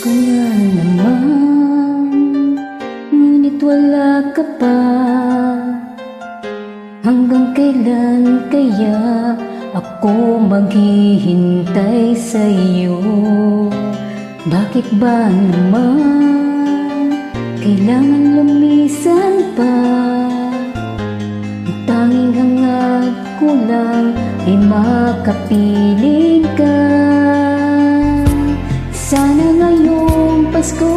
Pasko na naman, ngunit wala ka pa. Hanggang kailan kaya ako maghihintay sa iyo? Bakit ba naman kailangan lumisan pa? Ang tanging hangad ko lang ay makapiling ka. Sana ngayong Pasko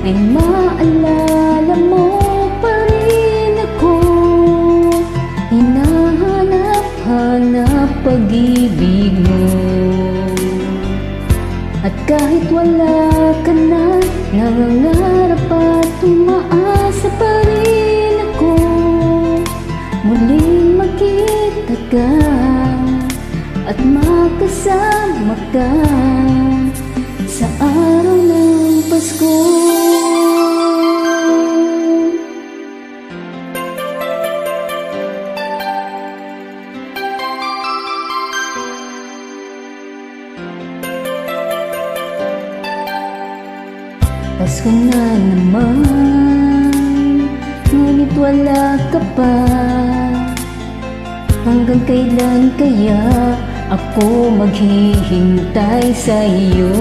ay maalala mo pa rin ako. Hinahanap-hanap pag-ibig mo. At kahit wala ka na, nangangarap at umaasa pa rin ako. Muling makita ka at makasama ka sa araw ng Pasko. Pasko na naman, ngunit wala ka pa. Hanggang kailan kaya ako maghihintay sa iyo?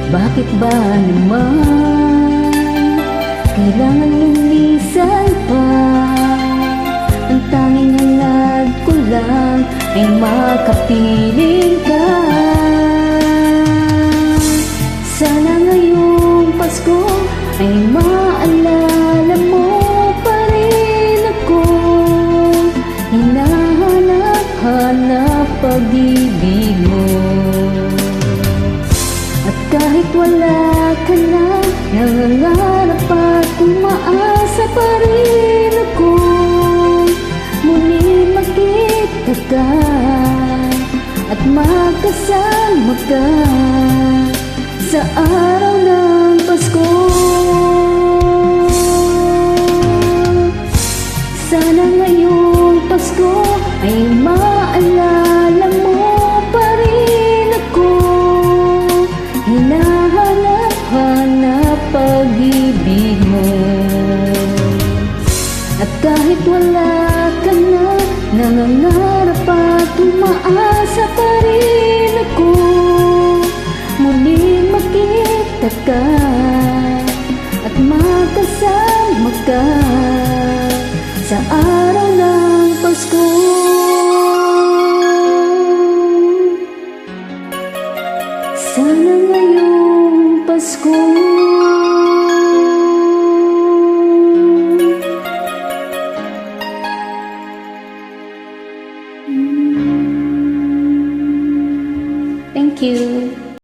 Bakit ba naman kailangan lumisan pa? Ang tanging hangad ko lang ay makapiling ka. Sana ngayong Pasko ay maalala mo pa rin ako. Hinahanap-hanap pag-ibig mo. At kahit wala ka na, nangangarap at umaasa pa rin ako. Muling makita ka at magkasama ka sa araw ng Pasko. Sana ngayong Pasko ay maalala mo pa rin ako. Hinahanap-hanap pag-ibig mo. At kahit wala ka na, nangangarap at umaasa pa rin ako. Muling makita ka at magkasama ka sa araw ng Pasko. Sana ngayong Pasko